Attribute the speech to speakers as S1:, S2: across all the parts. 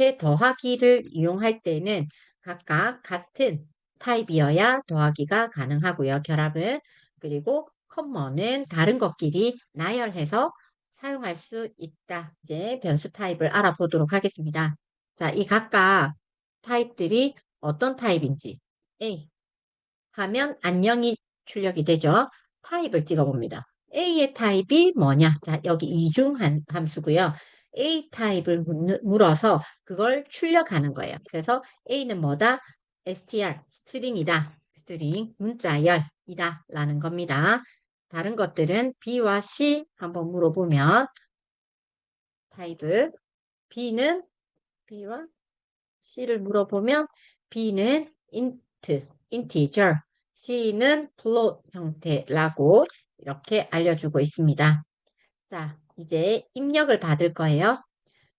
S1: 이렇게 더하기를 이용할 때는 각각 같은 타입이어야 더하기가 가능하고요. 결합은. 그리고 컴먼은 다른 것끼리 나열해서 사용할 수 있다. 이제 변수 타입을 알아보도록 하겠습니다. 자, 이 각각 타입들이 어떤 타입인지 A 하면 안녕이 출력이 되죠. 타입을 찍어봅니다. A의 타입이 뭐냐? 자, 여기 이중 함수고요. A 타입을 물어서 그걸 출력하는 거예요. 그래서 A는 뭐다? str, 스트링이다. 스트링, 문자열이다. 라는 겁니다. 다른 것들은 B와 C 한번 물어보면 타입을 B는 B와 C를 물어보면 B는 integer, C는 float 형태라고 이렇게 알려주고 있습니다. 자, 이제 입력을 받을 거예요.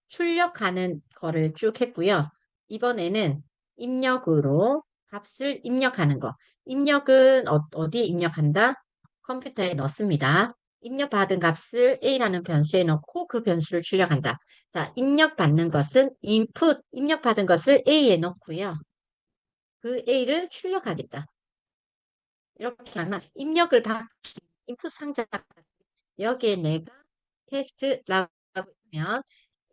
S1: 출력하는 거를 쭉 했고요. 이번에는 입력으로 값을 입력하는 거. 입력은 어디에 입력한다? 컴퓨터에 넣습니다. 입력받은 값을 A라는 변수에 넣고 그 변수를 출력한다. 자, 입력받는 것은 input, 입력받은 것을 A에 넣고요. 그 A를 출력하겠다. 이렇게 하면 입력을 받기, input 상자 여기에 내가 테스트라고 하면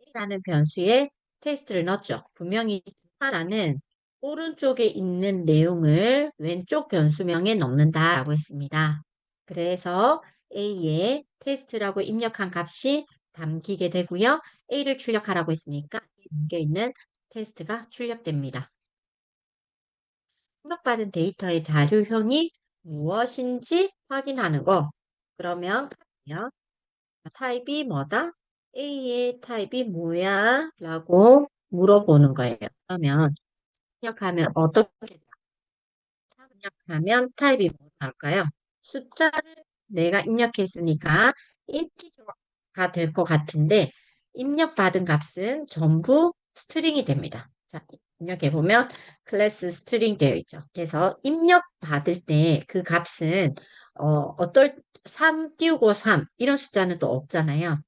S1: A라는 변수에 테스트를 넣었죠. 분명히 하나는 오른쪽에 있는 내용을 왼쪽 변수명에 넣는다라고 했습니다. 그래서 A에 테스트라고 입력한 값이 담기게 되고요. A를 출력하라고 했으니까 담겨 있는 테스트가 출력됩니다. 출력받은 데이터의 자료형이 무엇인지 확인하는 거. 그러면 타입이 뭐다? A의 타입이 뭐야? 라고 물어보는 거예요. 그러면 입력하면 어떻게 입력하면 타입이 뭐 나올까요? 숫자를 내가 입력했으니까 인티저가 될 것 같은데 입력받은 값은 전부 스트링이 됩니다. 자, 입력해보면 클래스 스트링 되어 있죠. 그래서 입력받을 때 그 값은 어떨 3 띄우고 3 이런 숫자는 또 없잖아요.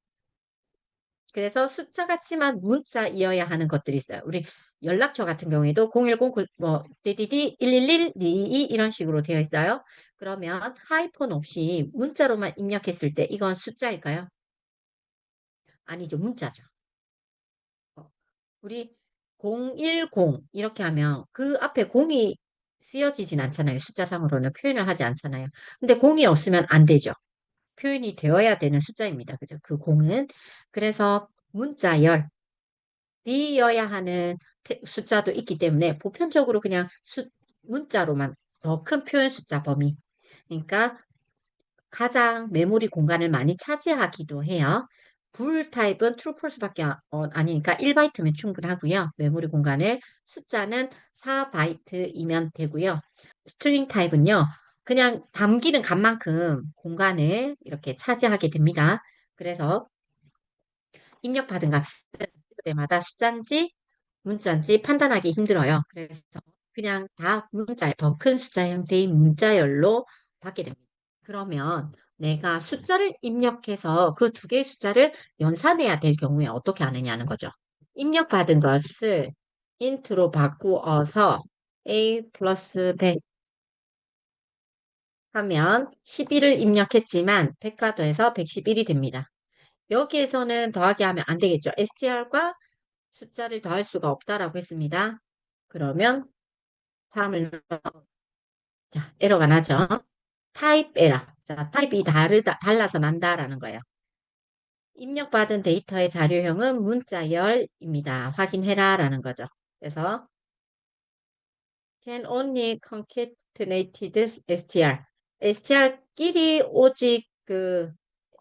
S1: 그래서 숫자 같지만 문자이어야 하는 것들이 있어요. 우리 연락처 같은 경우에도 010, 뭐, 띠디디, 111, 222 이런 식으로 되어 있어요. 그러면 하이폰 없이 문자로만 입력했을 때 이건 숫자일까요? 아니죠. 문자죠. 어, 우리 010 이렇게 하면 그 앞에 0이 쓰여지진 않잖아요. 숫자상으로는 표현을 하지 않잖아요. 근데 0이 없으면 안 되죠. 표현이 되어야 되는 숫자입니다. 그죠? 그 0은. 그래서 문자열, B여야 하는 숫자도 있기 때문에 보편적으로 그냥 문자로만 더 큰 표현 숫자 범위. 그러니까 가장 메모리 공간을 많이 차지하기도 해요. 불 타입은 true, false밖에 아니니까 1바이트면 충분하고요. 메모리 공간을 숫자는 4바이트이면 되고요. 스트링 타입은요. 그냥 담기는 값만큼 공간을 이렇게 차지하게 됩니다. 그래서 입력받은 값은 그때마다 숫자인지 문자인지 판단하기 힘들어요. 그래서 그냥 다 문자, 더 큰 숫자 형태의 문자열로 받게 됩니다. 그러면 내가 숫자를 입력해서 그 두 개의 숫자를 연산해야 될 경우에 어떻게 하느냐는 거죠. 입력받은 것을 int로 바꾸어서 a 플러스 100 하면 11을 입력했지만 100과 더해서 111이 됩니다. 여기에서는 더하기 하면 안 되겠죠. str과 숫자를 더할 수가 없다라고 했습니다. 그러면 다음을 자, 에러가 나죠. 타입 에러. 자, 타입이 달라서 난다라는 거예요. 입력받은 데이터의 자료형은 문자열입니다. 확인해라라는 거죠. 그래서 can only concatenated str. str끼리 오직 그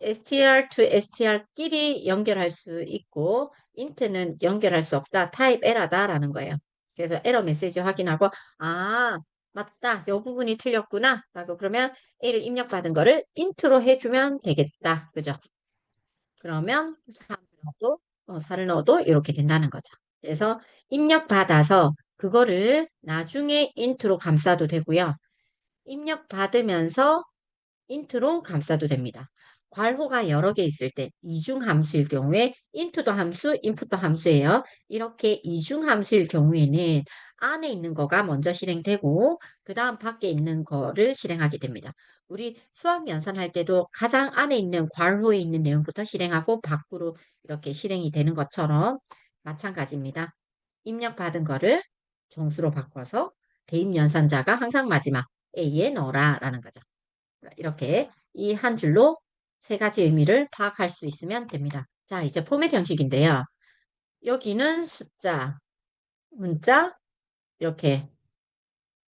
S1: str to str끼리 연결할 수 있고 int는 연결할 수 없다. 타입 에러다라는 거예요. 그래서 에러 메시지 확인하고 아 맞다. 이 부분이 틀렸구나. 라고 그러면 A를 입력받은 거를 int로 해주면 되겠다. 그죠? 그러면 4를 넣어도 이렇게 된다는 거죠. 그래서 입력받아서 그거를 나중에 int로 감싸도 되고요. 입력받으면서 int로 감싸도 됩니다. 괄호가 여러 개 있을 때 이중 함수일 경우에 into도 함수, input도 함수예요. 이렇게 이중 함수일 경우에는 안에 있는 거가 먼저 실행되고 그 다음 밖에 있는 거를 실행하게 됩니다. 우리 수학 연산할 때도 가장 안에 있는 괄호에 있는 내용부터 실행하고 밖으로 이렇게 실행이 되는 것처럼 마찬가지입니다. 입력받은 거를 정수로 바꿔서 대입 연산자가 항상 마지막 A에 넣어라 라는 거죠. 이렇게 이 한 줄로 세 가지 의미를 파악할 수 있으면 됩니다. 자, 이제 포맷 형식인데요. 여기는 숫자, 문자, 이렇게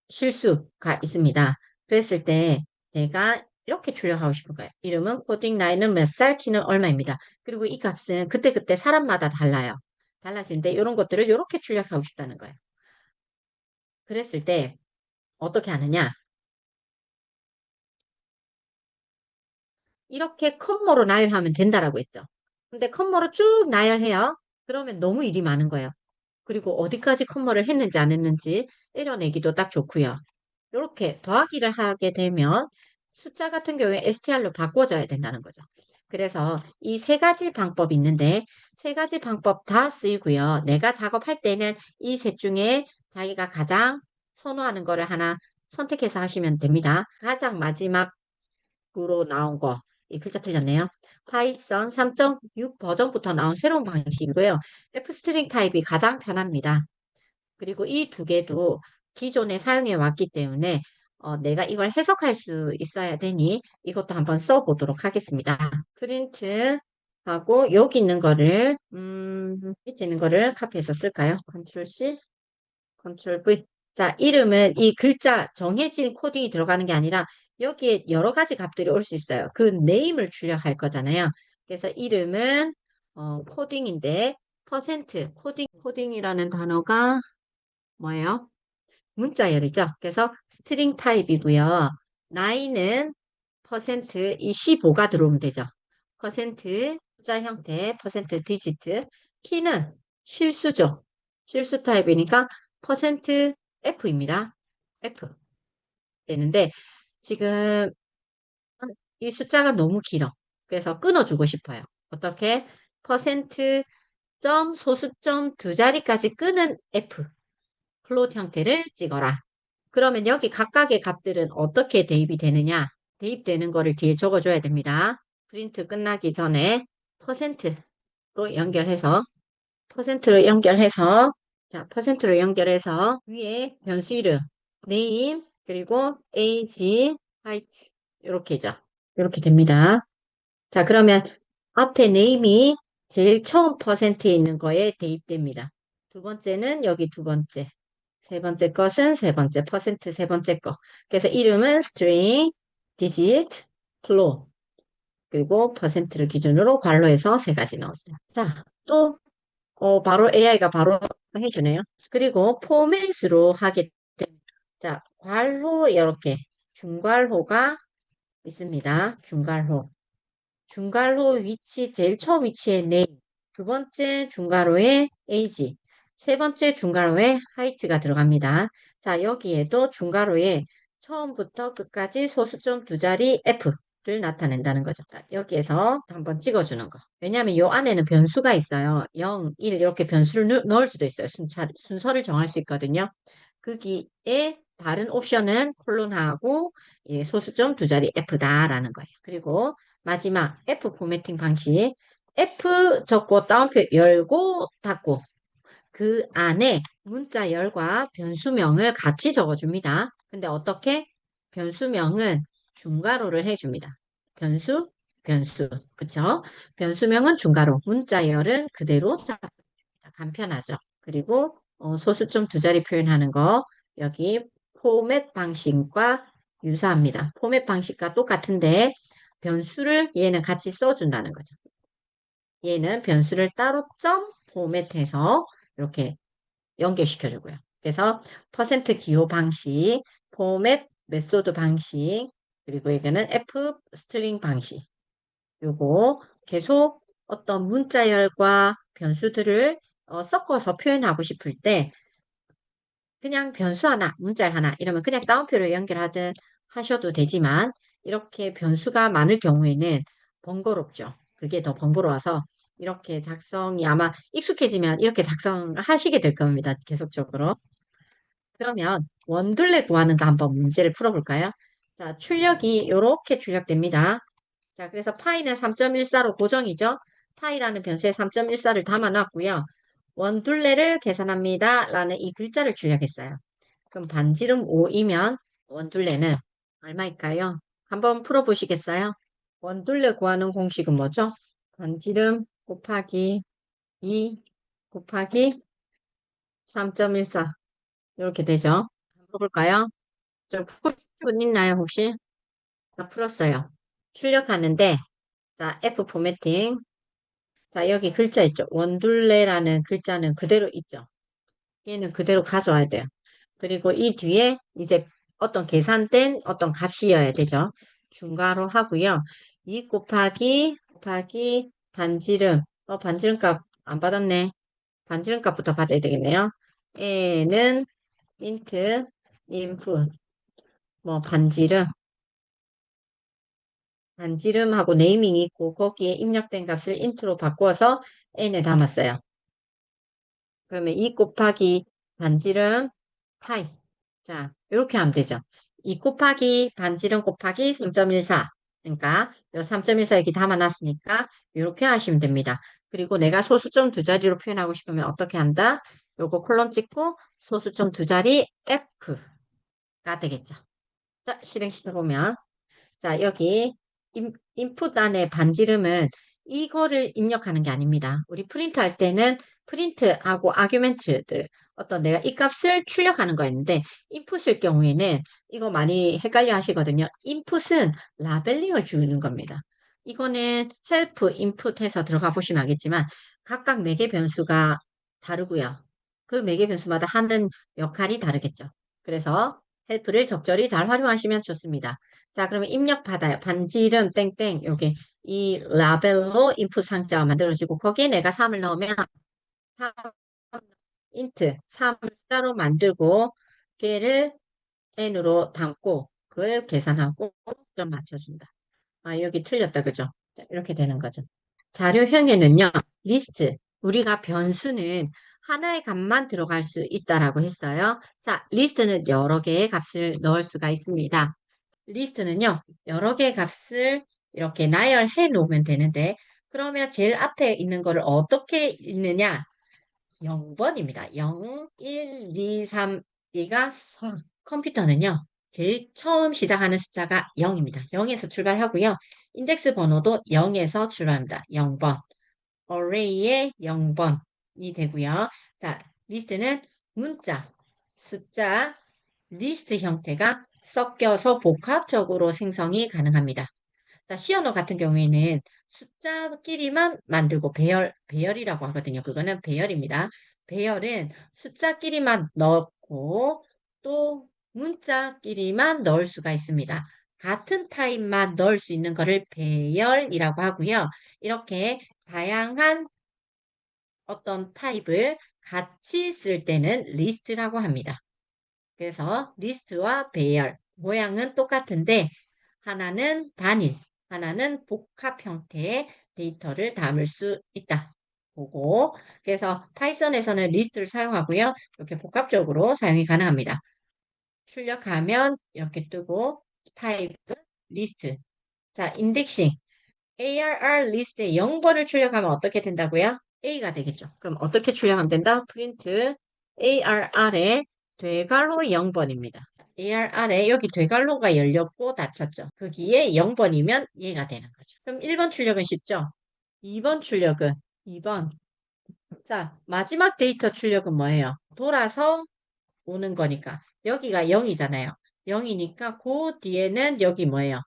S1: 실수가 있습니다. 그랬을 때 내가 이렇게 출력하고 싶은 거예요. 이름은 코딩, 나이는 몇 살, 키는 얼마입니다. 그리고 이 값은 그때그때 사람마다 달라요. 달라지는데 이런 것들을 이렇게 출력하고 싶다는 거예요. 그랬을 때 어떻게 하느냐? 이렇게 컴마로 나열하면 된다라고 했죠. 근데 컴마로 쭉 나열해요. 그러면 너무 일이 많은 거예요. 그리고 어디까지 컴마를 했는지 안 했는지 때려내기도 딱 좋고요. 이렇게 더하기를 하게 되면 숫자 같은 경우에 str로 바꿔줘야 된다는 거죠. 그래서 이 세 가지 방법이 있는데 세 가지 방법 다 쓰이고요. 내가 작업할 때는 이 셋 중에 자기가 가장 선호하는 거를 하나 선택해서 하시면 됩니다. 가장 마지막으로 나온 거, 이 글자 틀렸네요. 파이썬 3.6 버전부터 나온 새로운 방식이고요. F스트링 타입이 가장 편합니다. 그리고 이 두 개도 기존에 사용해 왔기 때문에 내가 이걸 해석할 수 있어야 되니 이것도 한번 써보도록 하겠습니다. 프린트 하고 여기 있는 거를 밑에 있는 거를 카피해서 쓸까요? 컨트롤 C, 컨트롤 V. 자, 이름은 이 글자 정해진 코딩이 들어가는 게 아니라 여기에 여러 가지 값들이 올 수 있어요. 그 네임을 출력할 거잖아요. 그래서 이름은 코딩인데 퍼센트 코딩이라는 단어가 뭐예요? 문자열이죠. 그래서 스트링 타입이고요. 나이는 퍼센트 이 15가 들어오면 되죠. 퍼센트 숫자 형태 퍼센트 디지트 키는 실수죠. 실수 타입이니까 퍼센트 F입니다. F 되는데 지금 이 숫자가 너무 길어. 그래서 끊어주고 싶어요. 어떻게? 퍼센트 점 소수점 두 자리까지 끄는 F 플롯 형태를 찍어라. 그러면 여기 각각의 값들은 어떻게 대입이 되느냐? 대입되는 거를 뒤에 적어줘야 됩니다. 프린트 끝나기 전에 퍼센트로 연결해서 퍼센트로 연결해서 자, 퍼센트로 연결해서 위에 변수 이름, 네임, 그리고 age, height 이렇게죠. 이렇게 됩니다. 자, 그러면 앞에 네임이 제일 처음 퍼센트에 있는 거에 대입됩니다. 두 번째는 여기 두 번째. 세 번째 것은 세 번째 퍼센트 세 번째 거. 그래서 이름은 string, digit, float 그리고 퍼센트를 기준으로 괄호해서 세 가지 넣었어요. 자, 또 바로 AI가 바로 해주네요. 그리고 포맷으로 하게 됩니다. 자, 괄호 이렇게 중괄호가 있습니다. 중괄호. 중괄호 위치 제일 처음 위치에 name, 두 번째 중괄호에 age, 세 번째 중괄호에 height가 들어갑니다. 자, 여기에도 중괄호에 처음부터 끝까지 소수점 두 자리 F를 나타낸다는 거죠. 자, 여기에서 한번 찍어주는 거. 왜냐하면 이 안에는 변수가 있어요. 0, 1 이렇게 변수를 넣을 수도 있어요. 순서를 정할 수 있거든요. 거기에 다른 옵션은 콜론하고 예, 소수점 두 자리 F다라는 거예요. 그리고 마지막 F 포매팅 방식. F 적고 따옴표 열고 닫고 그 안에 문자열과 변수명을 같이 적어줍니다. 근데 어떻게? 변수명은 중괄호를 해줍니다. 변수, 변수. 그쵸? 변수명은 중괄호, 문자열은 그대로 잡습니다. 간편하죠. 그리고 소수점 두 자리 표현하는 거 여기 포맷 방식과 유사합니다. 포맷 방식과 똑같은데 변수를 얘는 같이 써준다는 거죠. 얘는 변수를 따로 점 포맷해서 이렇게 연결시켜주고요. 그래서 퍼센트 기호 방식, 포맷 메소드 방식, 그리고 이거는 F 스트링 방식. 요거 계속 어떤 문자열과 변수들을 섞어서 표현하고 싶을 때 그냥 변수 하나, 문자열 하나 이러면 그냥 따옴표로 연결하든 하셔도 되지만 이렇게 변수가 많을 경우에는 번거롭죠. 그게 더 번거로워서 이렇게 작성이 아마 익숙해지면 이렇게 작성하시게 될 겁니다. 계속적으로. 그러면 원둘레 구하는 거 한번 문제를 풀어볼까요? 자, 출력이 이렇게 출력됩니다. 자, 그래서 파이는 3.14로 고정이죠. 파이라는 변수에 3.14를 담아놨고요. 원둘레를 계산합니다. 라는 이 글자를 출력했어요. 그럼 반지름 5이면 원둘레는 얼마일까요? 한번 풀어보시겠어요? 원둘레 구하는 공식은 뭐죠? 반지름 곱하기 2 곱하기 3.14 이렇게 되죠. 한번 풀어볼까요? 좀 푸신 분 있나요, 혹시? 다 풀었어요. 출력하는데, 자, F 포매팅. 자, 여기 글자 있죠. 원둘레라는 글자는 그대로 있죠. 얘는 그대로 가져와야 돼요. 그리고 이 뒤에 이제 어떤 계산된 어떤 값이어야 되죠. 중괄호 하고요. 2 곱하기 반지름. 반지름 값 안 받았네. 반지름 값부터 받아야 되겠네요. 얘는 int, input, 뭐 반지름하고 네이밍이 있고 거기에 입력된 값을 int로 바꿔서 n에 담았어요. 그러면 2 곱하기 반지름 파이. 자, 이렇게 하면 되죠. 2 곱하기 반지름 곱하기 3.14. 그러니까 요 3.14 여기 담아놨으니까 이렇게 하시면 됩니다. 그리고 내가 소수점 두 자리로 표현하고 싶으면 어떻게 한다? 요거 콜럼 찍고 소수점 두 자리 F가 되겠죠. 자, 실행시켜보면 자, 여기 인풋 안에 반지름은 이거를 입력하는 게 아닙니다. 우리 프린트 할 때는 프린트하고 아규멘트들 어떤 내가 이 값을 출력하는 거였는데 인풋일 경우에는 이거 많이 헷갈려 하시거든요. 인풋은 라벨링을 주는 겁니다. 이거는 헬프, 인풋 해서 들어가 보시면 알겠지만 각각 매개 변수가 다르고요. 그 매개 변수마다 하는 역할이 다르겠죠. 그래서 헬프를 적절히 잘 활용하시면 좋습니다. 자, 그러면 입력 받아요. 반지름 땡땡 여기 이 라벨로 인풋 상자가 만들어지고 거기에 내가 3을 넣으면 3 인트 3을 따로 만들고 걔를 n으로 담고 그걸 계산하고 점 맞춰준다. 아, 여기 틀렸다. 그죠? 자, 이렇게 되는 거죠. 자료형에는요, 리스트. 우리가 변수는 하나의 값만 들어갈 수 있다라고 했어요. 자, 리스트는 여러 개의 값을 넣을 수가 있습니다. 리스트는요, 여러 개의 값을 이렇게 나열해 놓으면 되는데, 그러면 제일 앞에 있는 거를 어떻게 읽느냐? 0번입니다. 0, 1, 2, 3, 2가 컴퓨터는요, 제일 처음 시작하는 숫자가 0입니다. 0에서 출발하고요. 인덱스 번호도 0에서 출발합니다. 0번. array의 0번이 되고요. 자, 리스트는 문자, 숫자, 리스트 형태가 섞여서 복합적으로 생성이 가능합니다. 자, 시언어 같은 경우에는 숫자끼리만 만들고 배열이라고 하거든요. 그거는 배열입니다. 배열은 숫자끼리만 넣고 또 문자끼리만 넣을 수가 있습니다. 같은 타입만 넣을 수 있는 거를 배열이라고 하고요. 이렇게 다양한 어떤 타입을 같이 쓸 때는 리스트라고 합니다. 그래서 리스트와 배열, 모양은 똑같은데 하나는 단일, 하나는 복합 형태의 데이터를 담을 수 있다. 보고 그래서 파이썬에서는 리스트를 사용하고요. 이렇게 복합적으로 사용이 가능합니다. 출력하면 이렇게 뜨고 타입 리스트. 자, 인덱싱. ARR 리스트에 0번을 출력하면 어떻게 된다고요? A가 되겠죠. 그럼 어떻게 출력하면 된다? 프린트 ARR에 되갈로 0번입니다. ARR에 여기 되갈로가 열렸고 닫혔죠. 거기에 0번이면 얘가 되는 거죠. 그럼 1번 출력은 쉽죠? 2번 출력은 2번. 자, 마지막 데이터 출력은 뭐예요? 돌아서 오는 거니까. 여기가 0이잖아요. 0이니까 그 뒤에는 여기 뭐예요?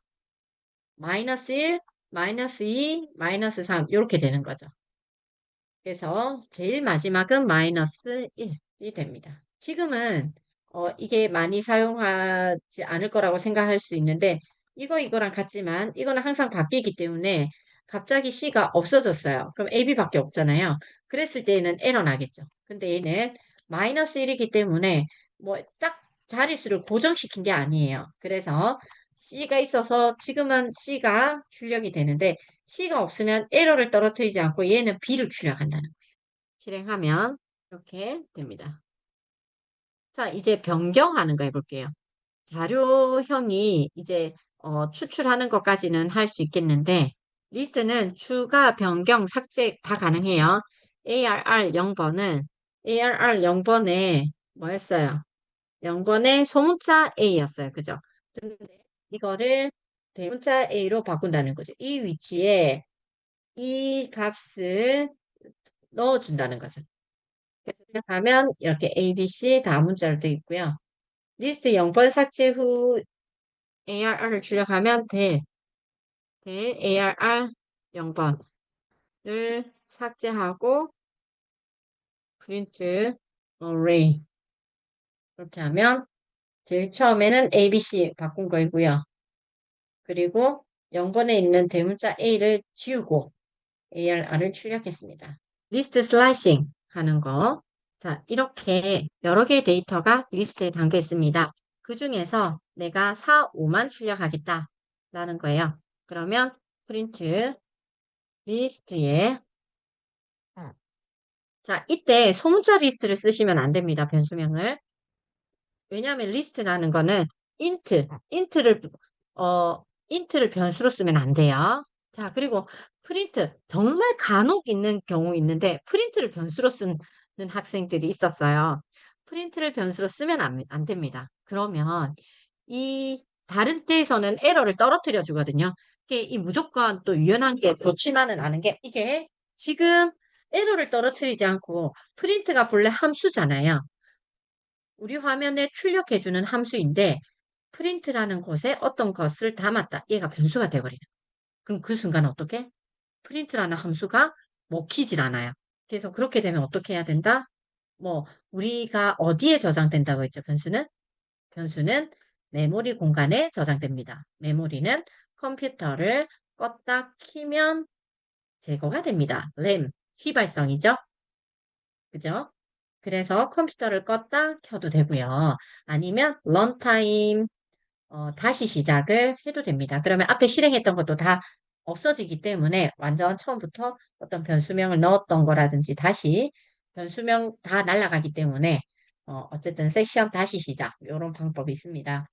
S1: 마이너스 1, 마이너스 2, 마이너스 3 이렇게 되는 거죠. 그래서 제일 마지막은 마이너스 1이 됩니다. 지금은 이게 많이 사용하지 않을 거라고 생각할 수 있는데 이거랑 같지만 이거는 항상 바뀌기 때문에 갑자기 C가 없어졌어요. 그럼 AB밖에 없잖아요. 그랬을 때에는 에러 나겠죠. 근데 얘는 마이너스 1이기 때문에 뭐 딱 자릿수를 고정시킨 게 아니에요. 그래서 C가 있어서 지금은 C가 출력이 되는데 C가 없으면 에러를 떨어뜨리지 않고 얘는 B를 출력한다는 거예요. 실행하면 이렇게 됩니다. 자, 이제 변경하는 거 해볼게요. 자료형이 이제 추출하는 것까지는 할 수 있겠는데 리스트는 추가, 변경, 삭제 다 가능해요. ARR 0번은 ARR 0번에 뭐였어요? 0번에 소문자 A였어요. 그죠? 근데 이거를 대문자 A로 바꾼다는 거죠. 이 위치에 이 값을 넣어준다는 거죠. 그래서 하면 이렇게 A, B, C 다 문자로 되어 있고요. 리스트 0번 삭제 후 ARR을 출력하면 될 ARR 0번을 삭제하고 프린트 array 이렇게 하면 제일 처음에는 ABC 바꾼 거이고요. 그리고 0번에 있는 대문자 A를 지우고 ARR을 출력했습니다. 리스트 슬라이싱 하는 거. 자, 이렇게 여러 개의 데이터가 리스트에 담겨 있습니다. 그 중에서 내가 4, 5만 출력하겠다라는 거예요. 그러면 프린트 리스트에 자, 이때 소문자 리스트를 쓰시면 안 됩니다. 변수명을. 왜냐하면 리스트라는 거는 인트를 변수로 쓰면 안 돼요. 자, 그리고 프린트 정말 간혹 있는 경우 있는데 프린트를 변수로 쓰는 학생들이 있었어요. 프린트를 변수로 쓰면 안 됩니다. 그러면 이 다른 때에서는 에러를 떨어뜨려 주거든요. 이게 이 무조건 또 유연한 게 좋지만은 않은 게 이게 지금 에러를 떨어뜨리지 않고 프린트가 본래 함수잖아요. 우리 화면에 출력해주는 함수인데 프린트라는 곳에 어떤 것을 담았다. 얘가 변수가 돼버리는. 그럼 그 순간 어떻게? 프린트라는 함수가 먹히질 않아요. 그래서 그렇게 되면 어떻게 해야 된다? 뭐 우리가 어디에 저장된다고 했죠? 변수는 메모리 공간에 저장됩니다. 메모리는 컴퓨터를 껐다 키면 제거가 됩니다. 램, 휘발성이죠? 그죠? 그래서 컴퓨터를 껐다 켜도 되고요. 아니면 런타임 다시 시작을 해도 됩니다. 그러면 앞에 실행했던 것도 다 없어지기 때문에 완전 처음부터 어떤 변수명을 넣었던 거라든지 다시 변수명 다 날아가기 때문에 어쨌든 섹션 다시 시작 이런 방법이 있습니다.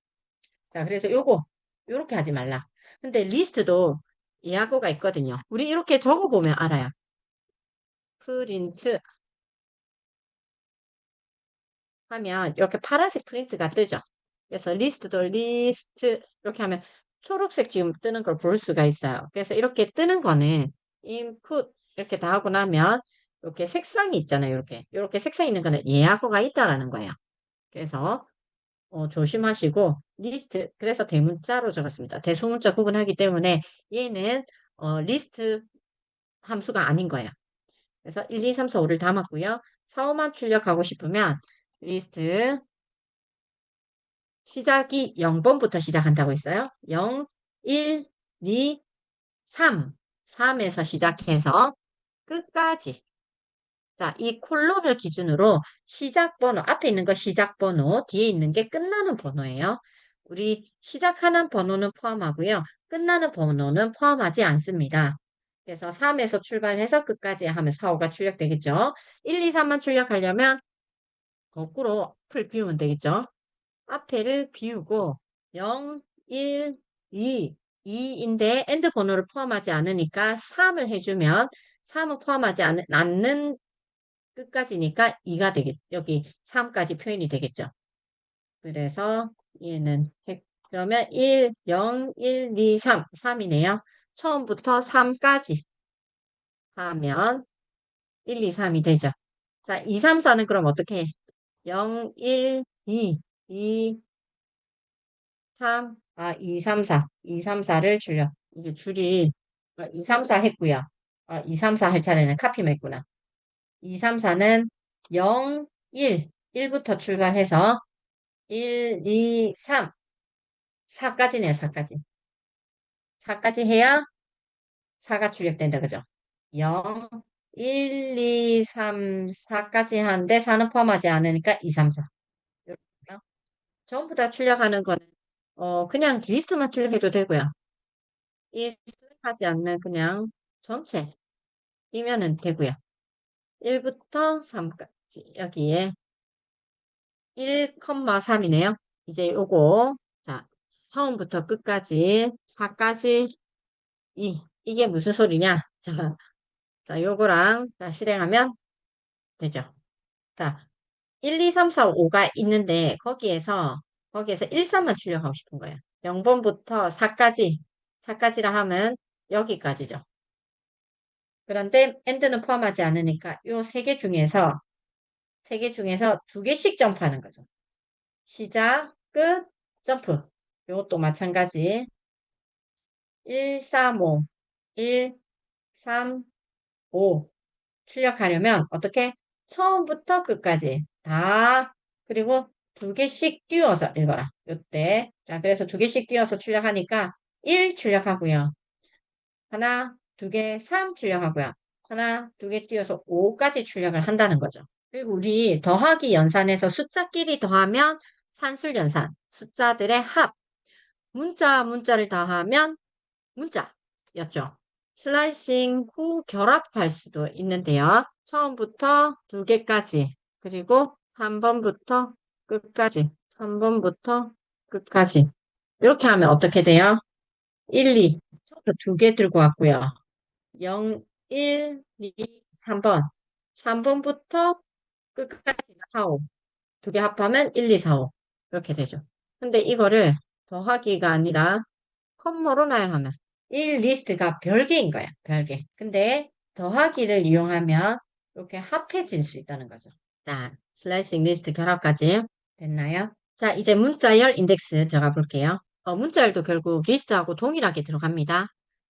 S1: 자, 그래서 요렇게 하지 말라. 근데 리스트도 이하고가 있거든요. 우리 이렇게 적어보면 알아요. 프린트 하면 이렇게 파란색 프린트가 뜨죠. 그래서 리스트도 리스트 이렇게 하면 초록색 지금 뜨는 걸 볼 수가 있어요. 그래서 이렇게 뜨는 거는 input 이렇게 다 하고 나면 이렇게 색상이 있잖아요. 이렇게 색상 있는 거는 예약어가 있다라는 거예요. 그래서 조심하시고 리스트 그래서 대문자로 적었습니다. 대소문자 구분하기 때문에 얘는 리스트 함수가 아닌 거예요. 그래서 1, 2, 3, 4, 5를 담았고요. 4, 5만 출력하고 싶으면 리스트 시작이 0번부터 시작한다고 했어요. 0, 1, 2, 3. 3에서 시작해서 끝까지. 자, 이 콜론을 기준으로 시작 번호, 앞에 있는 거 시작 번호, 뒤에 있는 게 끝나는 번호예요. 우리 시작하는 번호는 포함하고요. 끝나는 번호는 포함하지 않습니다. 그래서 3에서 출발해서 끝까지 하면 4, 5가 출력되겠죠. 1, 2, 3만 출력하려면 거꾸로 풀 비우면 되겠죠. 앞에를 비우고 0, 1, 2, 2인데 엔드 번호를 포함하지 않으니까 3을 해주면 3은 포함하지 않는 끝까지니까 2가 되겠, 여기 3까지 표현이 되겠죠. 그래서 얘는 그러면 1, 0, 1, 2, 3, 3이네요. 처음부터 3까지 하면 1, 2, 3이 되죠. 자, 2, 3, 4는 그럼 어떻게 해? 0, 1, 2, 2, 3, 2, 3, 4. 2, 3, 4를 줄여. 이게 줄이 2, 3, 4 했고요. 2, 3, 4 할 차례는 카피만 했구나. 2, 3, 4는 0, 1. 1부터 출발해서 1, 2, 3. 4까지네요, 4까지. 4까지 해야 4가 출력된다, 그죠? 0, 1, 2, 3, 4까지 하는데 4는 포함하지 않으니까 2, 3, 4. 이렇게요. 전부 다 출력하는 거는 그냥 리스트만 출력해도 되고요. 하지 않는 그냥 전체이면 되고요. 1부터 3까지 여기에 1,3이네요. 이제 요거 자 처음부터 끝까지 4까지 이게 무슨 소리냐? 자 요거랑 자 실행하면 되죠. 자 1, 2, 3, 4, 5가 있는데 거기에서 1, 3만 출력하고 싶은 거예요. 0번부터 4까지라 하면 여기까지죠. 그런데 end는 포함하지 않으니까 요 세 개 중에서 두 개씩 점프하는 거죠. 시작, 끝, 점프. 요것도 마찬가지. 1, 3, 5, 1, 3, 5 출력하려면 어떻게? 처음부터 끝까지 다 그리고 두 개씩 띄워서 읽어라. 요때. 자, 그래서 두 개씩 띄워서 출력하니까 1 출력하고요. 하나, 두 개, 3 출력하고요. 하나, 두 개 띄워서 5까지 출력을 한다는 거죠. 그리고 우리 더하기 연산에서 숫자끼리 더하면 산술 연산, 숫자들의 합, 문자를 더하면 문자였죠. 슬라이싱 후 결합할 수도 있는데요. 처음부터 두 개까지, 그리고 3번부터 끝까지, 3번부터 끝까지. 이렇게 하면 어떻게 돼요? 1, 2. 처음부터 두 개 들고 왔고요. 0, 1, 2, 3번. 3번부터 끝까지 4, 5. 두 개 합하면 1, 2, 4, 5. 이렇게 되죠. 근데 이거를 더하기가 아니라 컴마로 나열하면 1 리스트가 별개인 거야. 별개. 근데 더하기를 이용하면 이렇게 합해질 수 있다는 거죠. 자, 슬라이싱 리스트 결합까지 됐나요? 자, 이제 문자열 인덱스 들어가 볼게요. 문자열도 결국 리스트하고 동일하게 들어갑니다.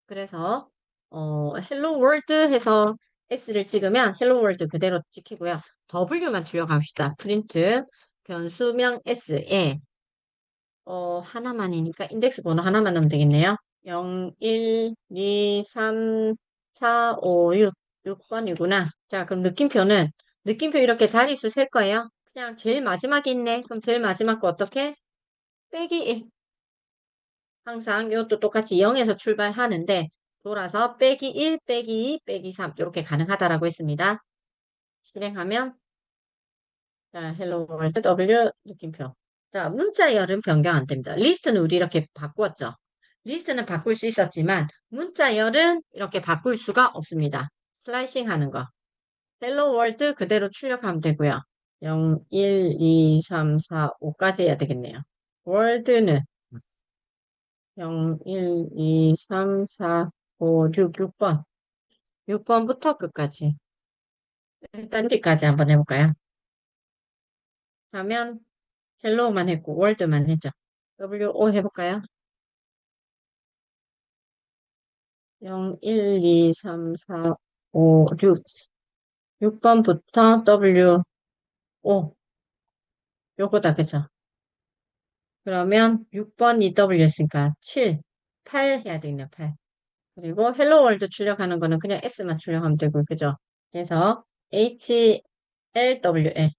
S1: 그래서 hello world 해서 S를 찍으면 hello world 그대로 찍히고요. W만 출력합시다. 프린트 변수명 S에 하나만이니까 인덱스 번호 하나만 넣으면 되겠네요. 0, 1, 2, 3, 4, 5, 6. 6번이구나. 자, 그럼 느낌표 이렇게 자릿수 셀 거예요. 그냥 제일 마지막에 있네. 그럼 제일 마지막 거 어떻게? 빼기 1. 항상 이것도 똑같이 0에서 출발하는데 돌아서 빼기 1, 빼기 2, 빼기 3 이렇게 가능하다라고 했습니다. 실행하면 자, hello world W 느낌표. 자, 문자열은 변경 안 됩니다. 리스트는 우리 이렇게 바꾸었죠. 리스트는 바꿀 수 있었지만 문자열은 이렇게 바꿀 수가 없습니다. 슬라이싱 하는 거. 헬로 월드 그대로 출력하면 되고요. 0, 1, 2, 3, 4, 5까지 해야 되겠네요. 월드는 0, 1, 2, 3, 4, 5, 6번. 6번부터 끝까지. 일단 뒤까지 한번 해볼까요? 하면 헬로우만 했고 월드만 했죠. WO 해볼까요? 0, 1, 2, 3, 4, 5, 6. 6번부터 W, O. 요거다, 그쵸? 그러면 6번이 W였으니까 7, 8 해야 되겠네요, 8. 그리고 헬로 월드 출력하는 거는 그냥 S만 출력하면 되고, 그죠? 그래서 H, L, W, L.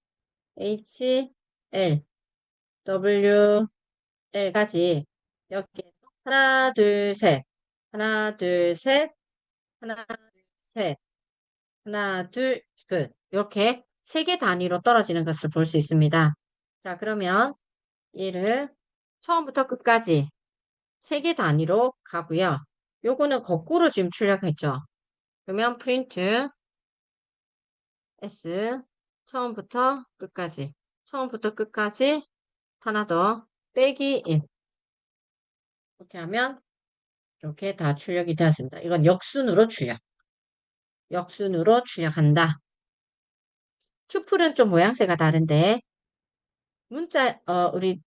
S1: H, L, W, L까지 여기 하나, 둘, 셋. 하나, 둘, 셋. 하나, 둘, 셋. 하나, 둘, 끝. 이렇게 세 개 단위로 떨어지는 것을 볼 수 있습니다. 자, 그러면 얘를 처음부터 끝까지 세 개 단위로 가고요. 요거는 거꾸로 지금 출력했죠. 그러면 프린트 S 처음부터 끝까지 하나 더 빼기 1 이렇게 하면 이렇게 다 출력이 되었습니다. 이건 역순으로 출력한다. 튜플은 좀 모양새가 다른데 우리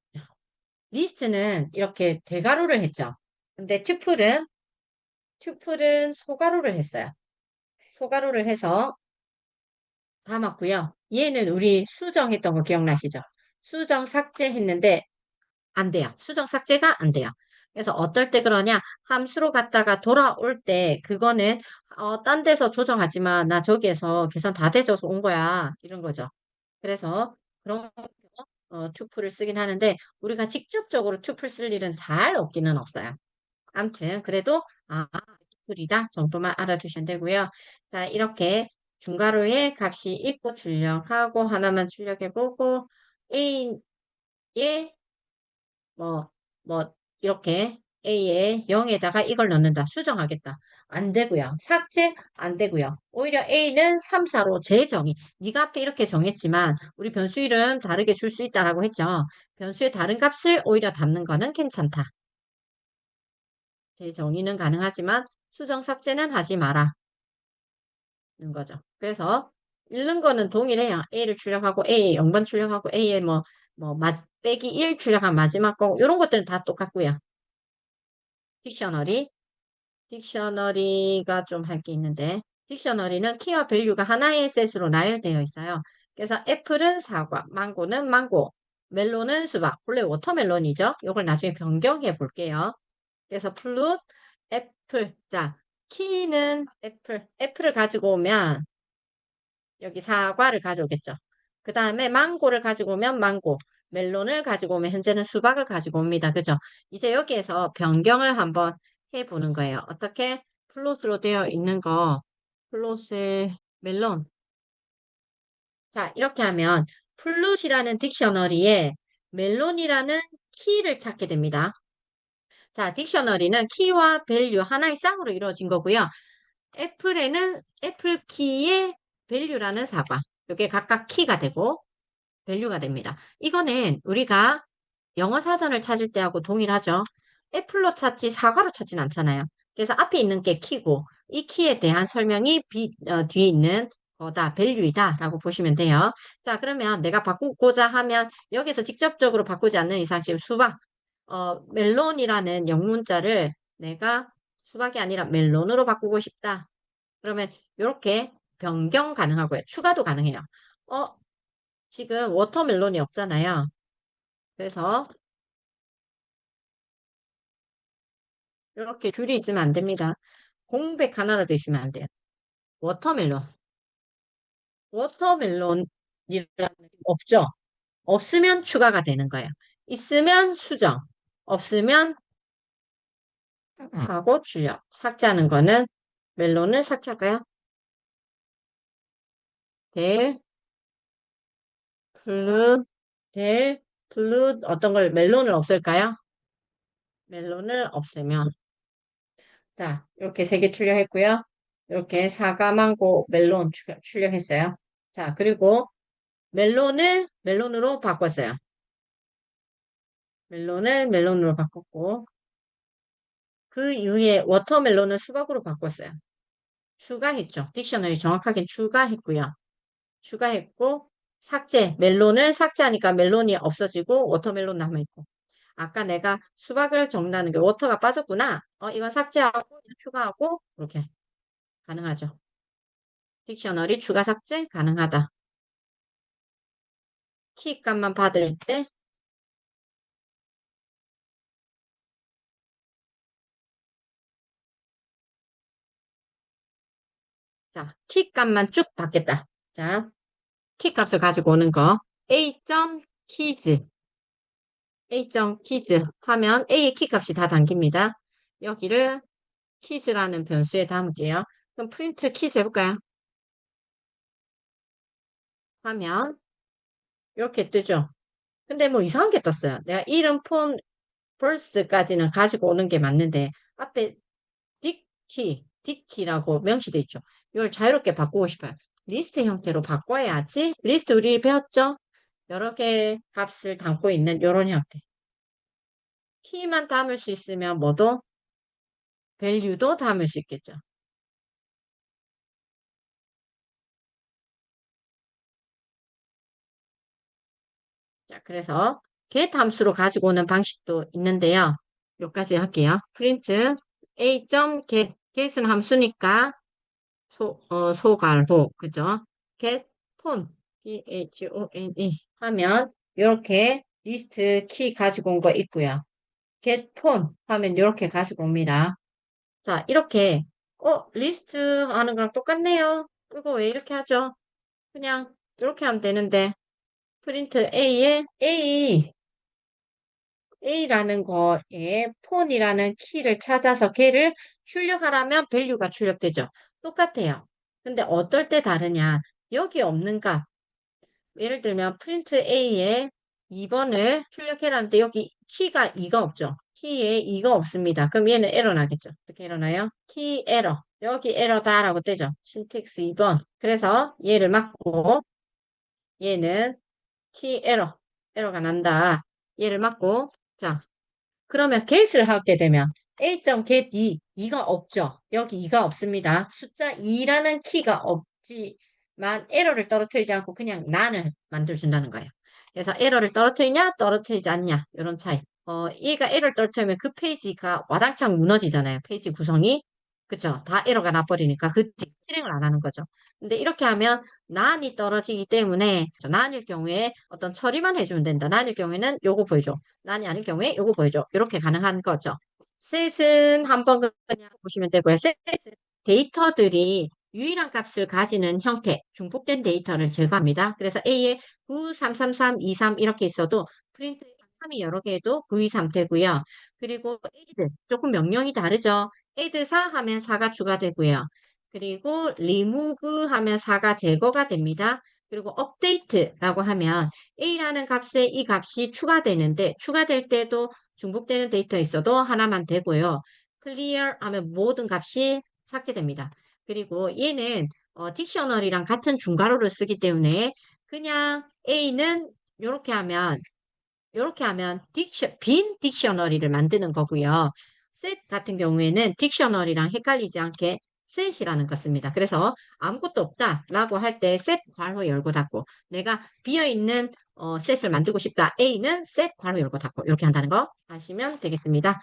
S1: 리스트는 이렇게 대괄호를 했죠. 근데 튜플은 소괄호를 했어요. 소괄호를 해서 담았고요. 얘는 우리 수정했던 거 기억나시죠? 수정 삭제했는데 안 돼요. 수정 삭제가 안 돼요. 그래서 어떨 때 그러냐? 함수로 갔다가 돌아올 때 그거는 딴 데서 조정하지만 나 저기에서 계산 다 돼져서 온 거야. 이런 거죠. 그래서 그런 투플을 쓰긴 하는데 우리가 직접적으로 투플 쓸 일은 잘 없기는 없어요. 아무튼 그래도 애플이다 정도만 알아두시면 되고요. 자, 이렇게 중괄호의 값이 있고 출력하고 하나만 출력해보고 A의 뭐, 이렇게 A에 0에다가 이걸 넣는다. 수정하겠다. 안 되고요. 삭제 안 되고요. 오히려 A는 3, 4로 재정의. 네가 앞에 이렇게 정했지만 우리 변수 이름 다르게 줄 수 있다라고 했죠. 변수의 다른 값을 오히려 담는 거는 괜찮다. 재정의는 가능하지만 수정 삭제는 하지 마라. 는 거죠. 그래서 읽는 거는 동일해요. A를 출력하고 A에 0번 출력하고 A에 빼기 1 출력한 마지막 거 이런 것들은 다 똑같고요. 딕셔너리. 딕셔너리가 좀 할 게 있는데 딕셔너리는 키와 밸류가 하나의 셋으로 나열되어 있어요. 그래서 애플은 사과, 망고는 망고, 멜론은 수박. 원래 워터멜론이죠. 이걸 나중에 변경해 볼게요. 그래서 플룻, 애플. 자, 키는 애플을 가지고 오면 여기 사과를 가져오겠죠. 그 다음에 망고를 가지고 오면 망고, 멜론을 가지고 오면 현재는 수박을 가지고 옵니다. 그죠? 이제 여기에서 변경을 한번 해보는 거예요. 어떻게? 플롯으로 되어 있는 거, 플롯을 멜론. 자, 이렇게 하면 플롯이라는 딕셔너리에 멜론이라는 키를 찾게 됩니다. 자, 딕셔너리는 키와 밸류 하나의 쌍으로 이루어진 거고요. 애플에는 애플 키의 밸류라는 사과. 이게 각각 키가 되고 밸류가 됩니다. 이거는 우리가 영어 사전을 찾을 때하고 동일하죠. 애플로 찾지 사과로 찾진 않잖아요. 그래서 앞에 있는 게 키고 이 키에 대한 설명이 뒤에 있는 거다, 밸류이다 라고 보시면 돼요. 자, 그러면 내가 바꾸고자 하면 여기서 직접적으로 바꾸지 않는 이상 지금 수박, 멜론이라는 영문자를 내가 수박이 아니라 멜론으로 바꾸고 싶다. 그러면 이렇게 변경 가능하고요. 추가도 가능해요. 어, 지금 워터멜론이 없잖아요. 그래서 이렇게 줄이 있으면 안 됩니다. 공백 하나라도 있으면 안 돼요. 워터멜론. 워터멜론이라는 게 없죠. 없으면 추가가 되는 거예요. 있으면 수정. 없으면 하고 출력. 삭제하는 거는 멜론을 삭제할까요? 델, 플룻, 델, 플룻 어떤 걸 멜론을 없앨까요? 멜론을 없애면 자, 이렇게 세 개 출력했고요. 이렇게 사과, 망고, 멜론 출력했어요. 자, 그리고 멜론을 멜론으로 바꿨어요. 멜론을 멜론으로 바꿨고 그 이후에 워터멜론을 수박으로 바꿨어요. 추가했죠. 딕셔너리 정확하게 추가했고요. 추가했고 삭제, 멜론을 삭제하니까 멜론이 없어지고 워터멜론 남아있고 아까 내가 수박을 적는다는 게 워터가 빠졌구나. 이건 삭제하고 추가하고 이렇게 가능하죠. 딕셔너리 추가 삭제 가능하다. 키 값만 받을 때, 자, 키 값만 쭉 받겠다. 자, 키 값을 가지고 오는 거. A.keys, A.keys 하면 A의 키 값이 다 담깁니다. 여기를 keys라는 변수에 담을게요. 그럼 프린트 keys 해볼까요? 하면 이렇게 뜨죠. 근데 뭐 이상한 게 떴어요. 내가 이름, 폰, 벌스까지는 가지고 오는 게 맞는데 앞에 딕키라고 명시돼 있죠. 이걸 자유롭게 바꾸고 싶어요. 리스트 형태로 바꿔야지. 리스트 우리 배웠죠? 여러 개의 값을 담고 있는 이런 형태. 키만 담을 수 있으면 뭐도 밸류도 담을 수 있겠죠. 자, 그래서 get 함수로 가지고 오는 방식도 있는데요. 여기까지 할게요. print a.get get은 함수니까 소갈호 그죠? get phone phone 하면 이렇게 리스트 키 가지고 온 거 있고요. get phone 하면 이렇게 가지고 옵니다. 자, 이렇게 리스트 하는 거랑 똑같네요. 이거 왜 이렇게 하죠? 그냥 이렇게 하면 되는데 프린트 A에 A A라는 거에 폰이라는 키를 찾아서 걔를 출력하라면 밸류가 출력되죠. 똑같아요. 근데 어떨 때 다르냐? 여기 없는 값. 예를 들면 프린트 A에 2번을 출력해라는데 여기 키가 2가 없죠. 키에 2가 없습니다. 그럼 얘는 에러 나겠죠. 어떻게 일어나요? 키 에러. 여기 에러다라고 뜨죠. 신텍스 2번. 그래서 얘를 막고 얘는 키 에러. 에러가 난다. 얘를 막고 자, 그러면 get을 하게 되면 A.get 2가 없죠. 여기 2가 없습니다. 숫자 2라는 키가 없지만 에러를 떨어뜨리지 않고 그냥 난을 만들어준다는 거예요. 그래서 에러를 떨어뜨리냐 떨어뜨리지 않냐 이런 차이. 얘가 에러를 떨어뜨리면 그 페이지가 와장창 무너지잖아요. 페이지 구성이. 그쵸? 다 에러가 나버리니까 그 뒤 실행을 안 하는 거죠. 근데 이렇게 하면 난이 떨어지기 때문에 난일 경우에 어떤 처리만 해주면 된다. 난일 경우에는 요거 보여줘. 난이 아닐 경우에 요거 보여줘. 이렇게 가능한 거죠. 셋은 한번 그냥 보시면 되고요. 셋은 데이터들이 유일한 값을 가지는 형태, 중복된 데이터를 제거합니다. 그래서 A에 933323 이렇게 있어도 프린트 3이 여러 개도 923 되고요. 그리고 add, 조금 명령이 다르죠. add 4 하면 4가 추가되고요. 그리고 remove 하면 4가 제거가 됩니다. 그리고 update라고 하면 A라는 값에 이 값이 추가되는데 추가될 때도 중복되는 데이터 있어도 하나만 되고요. clear 하면 모든 값이 삭제됩니다. 그리고 얘는 딕셔너리랑 같은 중괄호를 쓰기 때문에 그냥 A는 이렇게 하면 빈 딕셔너리를 만드는 거고요. 셋 같은 경우에는 딕셔너리랑 헷갈리지 않게 셋이라는 거 씁니다. 그래서 아무것도 없다라고 할 때 셋 괄호 열고 닫고 내가 비어있는 셋을 만들고 싶다. A는 셋 괄호 열고 닫고 이렇게 한다는 거 아시면 되겠습니다.